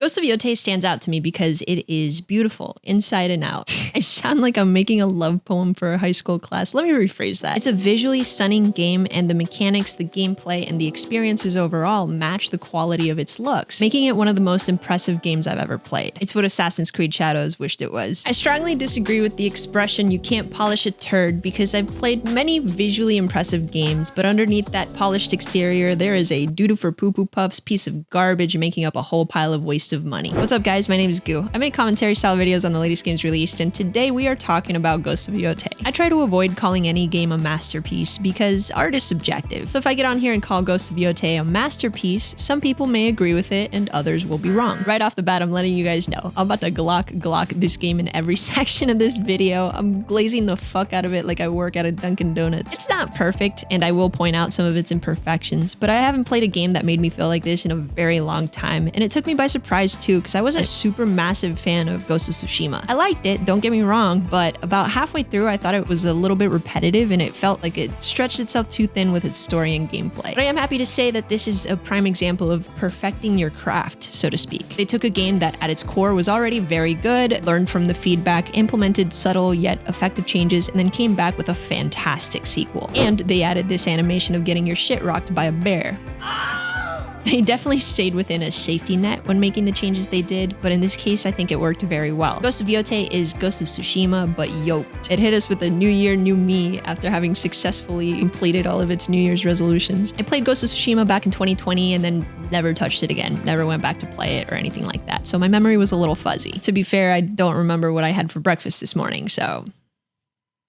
Ghost of Yotei stands out to me because it is beautiful inside and out. I sound like I'm making a love poem for a high school class. Let me rephrase that. It's a visually stunning game, and the mechanics, the gameplay, and the experiences overall match the quality of its looks, making it one of the most impressive games I've ever played. It's what Assassin's Creed Shadows wished it was. I strongly disagree with the expression "you can't polish a turd" because I've played many visually impressive games, but underneath that polished exterior, there is a doo-doo for poo-poo puffs piece of garbage making up a whole pile of waste of money. What's up, guys? My name is Goo. I make commentary style videos on the latest games released, and today we are talking about Ghost of Yotei. I try to avoid calling any game a masterpiece because art is subjective. So if I get on here and call Ghost of Yotei a masterpiece, some people may agree with it and others will be wrong. Right off the bat, I'm letting you guys know. I'm about to glock this game in every section of this video. I'm glazing the fuck out of it like I work at a Dunkin' Donuts. It's not perfect, and I will point out some of its imperfections, but I haven't played a game that made me feel like this in a very long time, and it took me by surprise too, because I wasn't a super massive fan of Ghost of Tsushima. I liked it, don't get me wrong, but about halfway through I thought it was a little bit repetitive and it felt like it stretched itself too thin with its story and gameplay. But I am happy to say that this is a prime example of perfecting your craft, so to speak. They took a game that at its core was already very good, learned from the feedback, implemented subtle yet effective changes, and then came back with a fantastic sequel. And they added this animation of getting your shit rocked by a bear. They definitely stayed within a safety net when making the changes they did, but in this case, I think it worked very well. Ghost of Yotei is Ghost of Tsushima, but yoked. It hit us with a new year, new me after having successfully completed all of its New Year's resolutions. I played Ghost of Tsushima back in 2020 and then never touched it again. Never went back to play it or anything like that, so my memory was a little fuzzy. To be fair, I don't remember what I had for breakfast this morning, so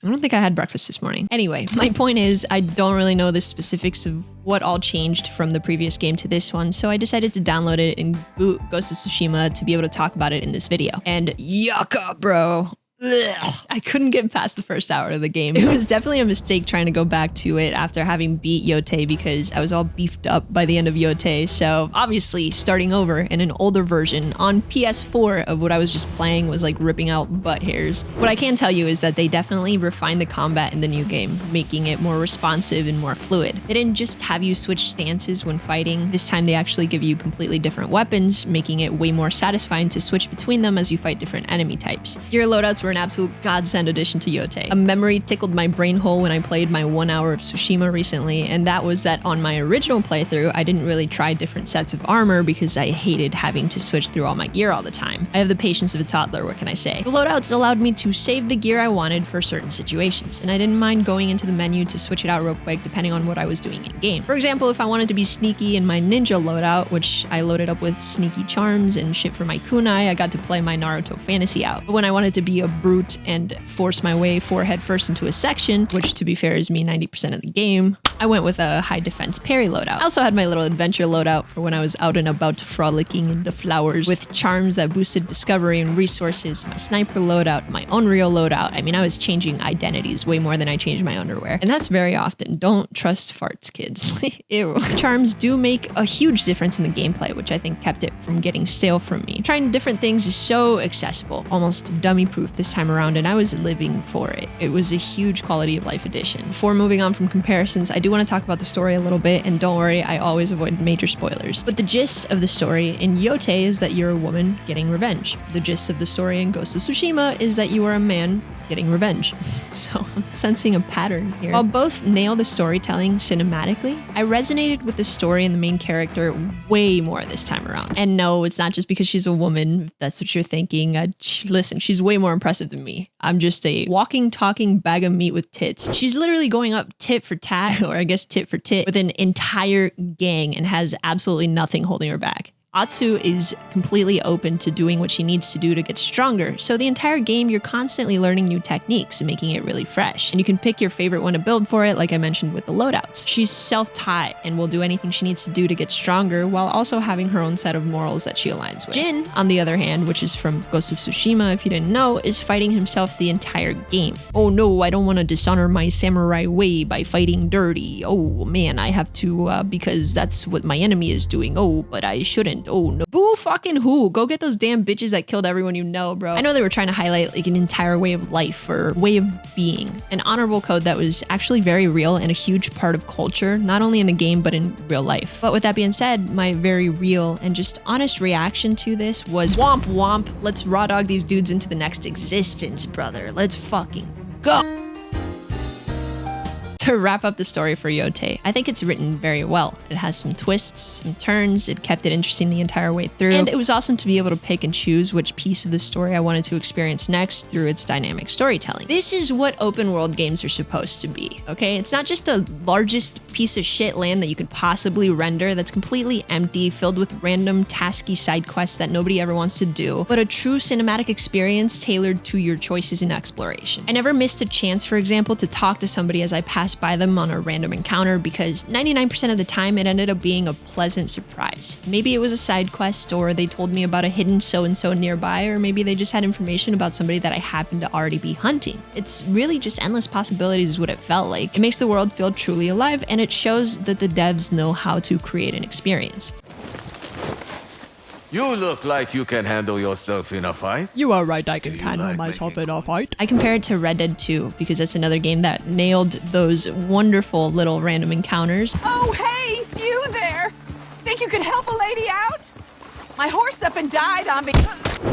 I don't think I had breakfast this morning. Anyway, my point is I don't really know the specifics of what all changed from the previous game to this one, so I decided to download it and boot Ghost of Tsushima to be able to talk about it in this video. And yucca, bro. Ugh. I couldn't get past the first hour of the game. It was definitely a mistake trying to go back to it after having beat Yotei because I was all beefed up by the end of Yotei. So obviously starting over in an older version on PS4 of what I was just playing was like ripping out butt hairs. What I can tell you is that they definitely refined the combat in the new game, making it more responsive and more fluid. They didn't just have you switch stances when fighting. This time they actually give you completely different weapons, making it way more satisfying to switch between them as you fight different enemy types. Gear loadouts were an absolute godsend addition to Yotei. A memory tickled my brain hole when I played my 1 hour of Tsushima recently, and that was that on my original playthrough, I didn't really try different sets of armor because I hated having to switch through all my gear all the time. I have the patience of a toddler, what can I say? The loadouts allowed me to save the gear I wanted for certain situations, and I didn't mind going into the menu to switch it out real quick depending on what I was doing in game. For example, if I wanted to be sneaky in my ninja loadout, which I loaded up with sneaky charms and shit for my kunai, I got to play my Naruto fantasy out. But when I wanted to be a brute and force my way forehead first into a section, which to be fair is me 90% of the game, I went with a high defense parry loadout. I also had my little adventure loadout for when I was out and about frolicking in the flowers with charms that boosted discovery and resources, my sniper loadout, my Unreal loadout. I mean, I was changing identities way more than I changed my underwear. And that's very often. Don't trust farts, kids. Ew. Charms do make a huge difference in the gameplay, which I think kept it from getting stale from me. Trying different things is so accessible, almost dummy proof this time around, and I was living for it. It was a huge quality of life addition. Before moving on from comparisons, I do want to talk about the story a little bit, and don't worry, I always avoid major spoilers. But the gist of the story in Yotei is that you're a woman getting revenge. The gist of the story in Ghost of Tsushima is that you are a man getting revenge. So I'm sensing a pattern here. While both nail the storytelling cinematically, I resonated with the story and the main character way more this time around. And no, it's not just because she's a woman, if that's what you're thinking. Listen, she's way more impressive than me. I'm just a walking, talking bag of meat with tits. She's literally going up tit for tat, or I guess tit for tit, with an entire gang and has absolutely nothing holding her back. Atsu is completely open to doing what she needs to do to get stronger, so the entire game you're constantly learning new techniques and making it really fresh. And you can pick your favorite one to build for it, like I mentioned with the loadouts. She's self-taught and will do anything she needs to do to get stronger while also having her own set of morals that she aligns with. Jin, on the other hand, which is from Ghost of Tsushima if you didn't know, is fighting himself the entire game. Oh no, I don't want to dishonor my samurai way by fighting dirty. Oh man, I have to because that's what my enemy is doing. Oh, but I shouldn't. happened. Oh no. Boo fucking who? Go get those damn bitches that killed everyone you know, bro. I know they were trying to highlight like an entire way of life or way of being. An honorable code that was actually very real and a huge part of culture, not only in the game, but in real life. But with that being said, my very real and just honest reaction to this was womp womp. Let's raw dog these dudes into the next existence, brother. Let's fucking go. To wrap up the story for Yotei, I think it's written very well. It has some twists, some turns, it kept it interesting the entire way through, and it was awesome to be able to pick and choose which piece of the story I wanted to experience next through its dynamic storytelling. This is what open world games are supposed to be, okay? It's not just a largest piece of shit land that you could possibly render that's completely empty, filled with random tasky side quests that nobody ever wants to do, but a true cinematic experience tailored to your choices in exploration. I never missed a chance, for example, to talk to somebody as I passed by them on a random encounter because 99% of the time it ended up being a pleasant surprise. Maybe it was a side quest, or they told me about a hidden so-and-so nearby, or maybe they just had information about somebody that I happened to already be hunting. It's really just endless possibilities is what it felt like. It makes the world feel truly alive, and it shows that the devs know how to create an experience. You look like you can handle yourself in a fight. You are right, I can handle myself in a fight. I compare it to Red Dead 2 because that's another game that nailed those wonderful little random encounters. Oh, hey, you there! Think you could help a lady out? My horse up and died on me.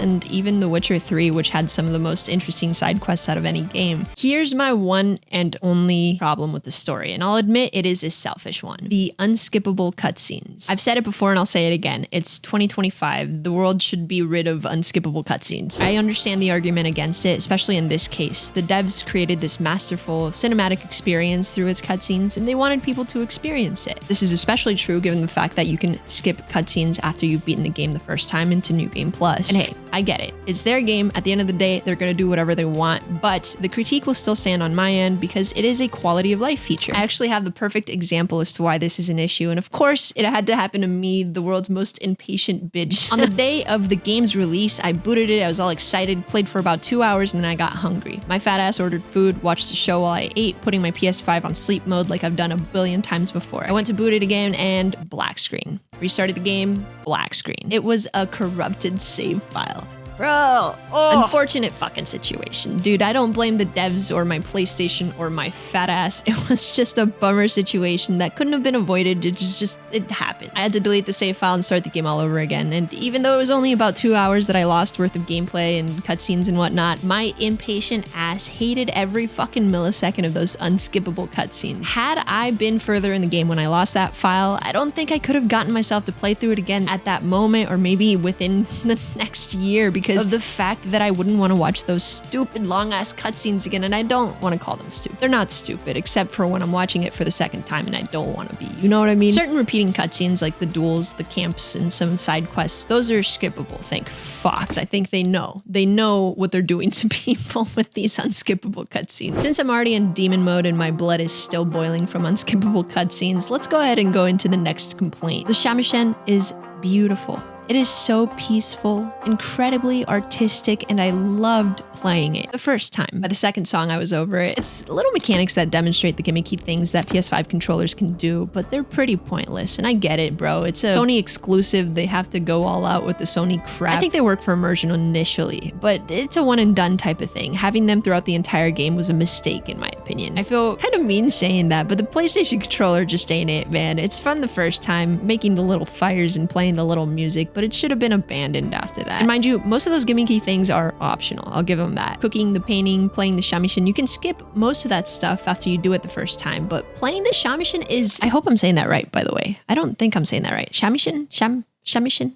And even The Witcher 3, which had some of the most interesting side quests out of any game. Here's my one and only problem with the story, and I'll admit it is a selfish one. The unskippable cutscenes. I've said it before and I'll say it again. It's 2025. The world should be rid of unskippable cutscenes. I understand the argument against it, especially in this case. The devs created this masterful cinematic experience through its cutscenes, and they wanted people to experience it. This is especially true given the fact that you can skip cutscenes after you've beaten the game the first time into New Game Plus. And hey, I get it. It's their game. At the end of the day, they're going to do whatever they want, but the critique will still stand on my end because it is a quality of life feature. I actually have the perfect example as to why this is an issue, and of course, it had to happen to me, the world's most impatient bitch. On the day of the game's release, I booted it, I was all excited, played for about 2 hours, and then I got hungry. My fat ass ordered food, watched the show while I ate, putting my PS5 on sleep mode like I've done a billion times before. I went to boot it again, and black screen. Restarted the game, black screen. It was a corrupted save file. Bro, unfortunate fucking situation. Dude, I don't blame the devs or my PlayStation or my fat ass. It was just a bummer situation that couldn't have been avoided. It happened. I had to delete the save file and start the game all over again. And even though it was only about 2 hours that I lost worth of gameplay and cutscenes and whatnot, my impatient ass hated every fucking millisecond of those unskippable cutscenes. Had I been further in the game when I lost that file, I don't think I could have gotten myself to play through it again at that moment or maybe within the next year because of the fact that I wouldn't want to watch those stupid long-ass cutscenes again, and I don't want to call them stupid. They're not stupid, except for when I'm watching it for the second time and I don't want to be. You know what I mean? Certain repeating cutscenes like the duels, the camps, and some side quests, those are skippable, thank fuck. I think they know. They know what they're doing to people with these unskippable cutscenes. Since I'm already in demon mode and my blood is still boiling from unskippable cutscenes, let's go ahead and go into the next complaint. The shamisen is beautiful. It is so peaceful, incredibly artistic, and I loved playing it the first time. By the second song, I was over it. It's little mechanics that demonstrate the gimmicky things that PS5 controllers can do, but they're pretty pointless, and I get it, bro. It's a Sony exclusive. They have to go all out with the Sony crap. I think they work for immersion initially, but it's a one and done type of thing. Having them throughout the entire game was a mistake, in my opinion. I feel kind of mean saying that, but the PlayStation controller just ain't it, man. It's fun the first time, making the little fires and playing the little music, but it should have been abandoned after that. And mind you, most of those gimmicky things are optional. I'll give them that. Cooking, the painting, playing the shamisen, you can skip most of that stuff after you do it the first time, but playing the shamisen is, I hope I'm saying that right, by the way. I don't think I'm saying that right. Shamisen? Shamisen?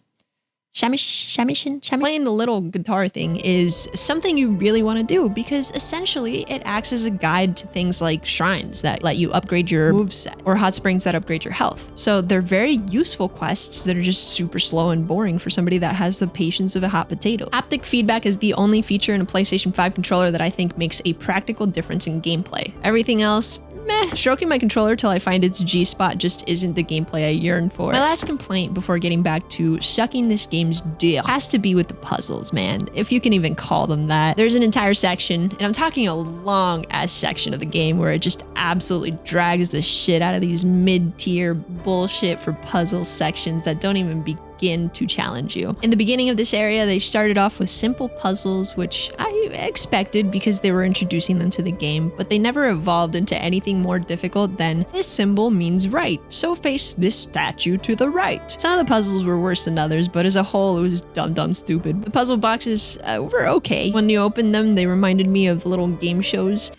Playing the little guitar thing is something you really want to do because essentially it acts as a guide to things like shrines that let you upgrade your moveset or hot springs that upgrade your health. So they're very useful quests that are just super slow and boring for somebody that has the patience of a hot potato. Haptic feedback is the only feature in a PlayStation 5 controller that I think makes a practical difference in gameplay. Everything else, meh. Stroking my controller till I find its G-spot just isn't the gameplay I yearn for. My last complaint before getting back to sucking this game's dick has to be with the puzzles, man. If you can even call them that. There's an entire section, and I'm talking a long ass section of the game where it just absolutely drags the shit out of these mid-tier bullshit for puzzle sections that don't even begin begin to challenge you. In the beginning of this area, they started off with simple puzzles, which I expected because they were introducing them to the game, but they never evolved into anything more difficult than this symbol means right, so face this statue to the right. Some of the puzzles were worse than others, but as a whole, it was dumb stupid. The puzzle boxes were okay. When you opened them, they reminded me of little game shows.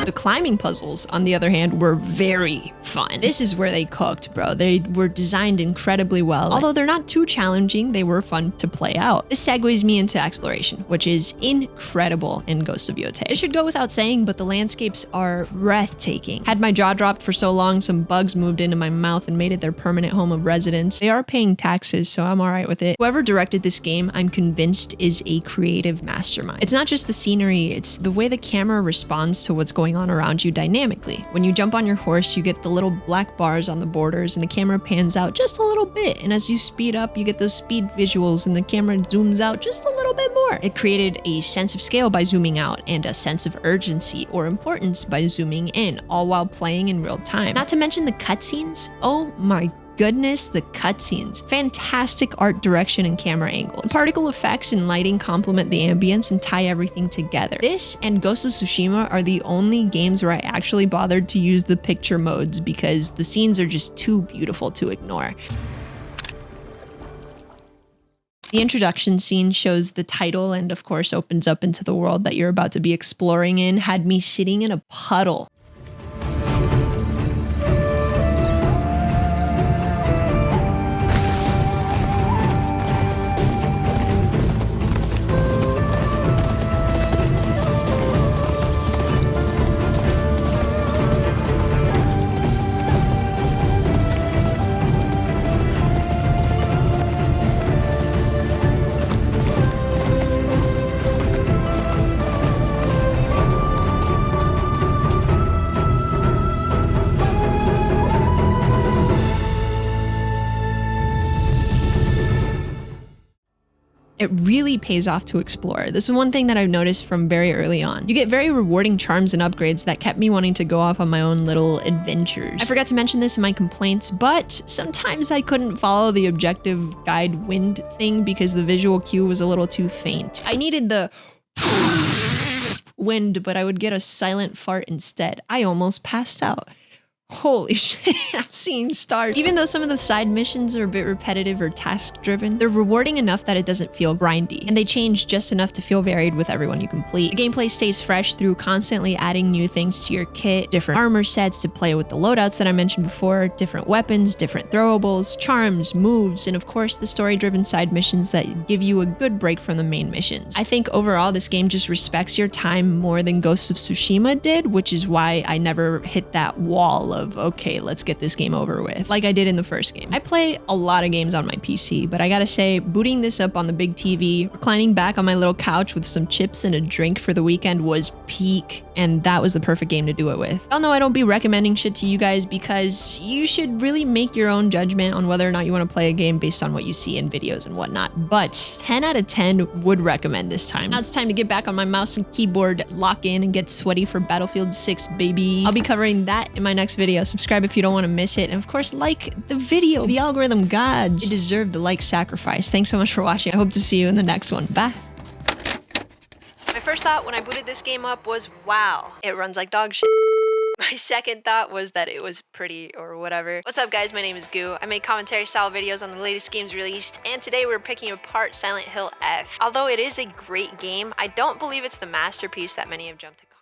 The climbing puzzles, on the other hand, were very fun. This is where they cooked, bro. They were designed incredibly well. Although they're not too challenging, they were fun to play out. This segues me into exploration, which is incredible in Ghost of Yotei. It should go without saying, but the landscapes are breathtaking. Had my jaw dropped for so long, some bugs moved into my mouth and made it their permanent home of residence. They are paying taxes, so I'm all right with it. Whoever directed this game, I'm convinced, is a creative mastermind. It's not just the scenery, it's the way the camera responds to what's going on around you dynamically. When you jump on your horse, you get the little black bars on the borders and the camera pans out just a little bit. And as you speed up, you get those speed visuals and the camera zooms out just a little bit more. It created a sense of scale by zooming out and a sense of urgency or importance by zooming in, all while playing in real time. Not to mention the cutscenes. Oh my goodness, the cutscenes. Fantastic art direction and camera angles. The particle effects and lighting complement the ambience and tie everything together. This and Ghost of Tsushima are the only games where I actually bothered to use the picture modes because the scenes are just too beautiful to ignore. The introduction scene shows the title and of course opens up into the world that you're about to be exploring in, had me sitting in a puddle. It really pays off to explore. This is one thing that I've noticed from very early on. You get very rewarding charms and upgrades that kept me wanting to go off on my own little adventures. I forgot to mention this in my complaints, but sometimes I couldn't follow the objective guide wind thing because the visual cue was a little too faint. I needed the wind, but I would get a silent fart instead. I almost passed out. Holy shit, I'm seeing stars. Even though some of the side missions are a bit repetitive or task-driven, they're rewarding enough that it doesn't feel grindy, and they change just enough to feel varied with every one you complete. The gameplay stays fresh through constantly adding new things to your kit, different armor sets to play with the loadouts that I mentioned before, different weapons, different throwables, charms, moves, and of course the story-driven side missions that give you a good break from the main missions. I think overall this game just respects your time more than Ghost of Tsushima did, which is why I never hit that wall of, okay, let's get this game over with, like I did in the first game. I play a lot of games on my PC, but I gotta say, booting this up on the big TV, reclining back on my little couch with some chips and a drink for the weekend was peak, and that was the perfect game to do it with. Y'all know I don't be recommending shit to you guys because you should really make your own judgment on whether or not you want to play a game based on what you see in videos and whatnot, but 10 out of 10 would recommend this time. Now it's time to get back on my mouse and keyboard, lock in, and get sweaty for Battlefield 6, baby. I'll be covering that in my next video. Subscribe if you don't want to miss it, and of course like the video. The algorithm gods, you deserve the like sacrifice. Thanks so much for watching. I hope to see you in the next one. Bye. My first thought when I booted this game up was, wow, it runs like dog shit. My second thought was that it was pretty or whatever. What's up guys, my name is Goo. I make commentary style videos on the latest games released, and today we're picking apart Silent Hill F. Although it is a great game, I don't believe it's the masterpiece that many have jumped to call.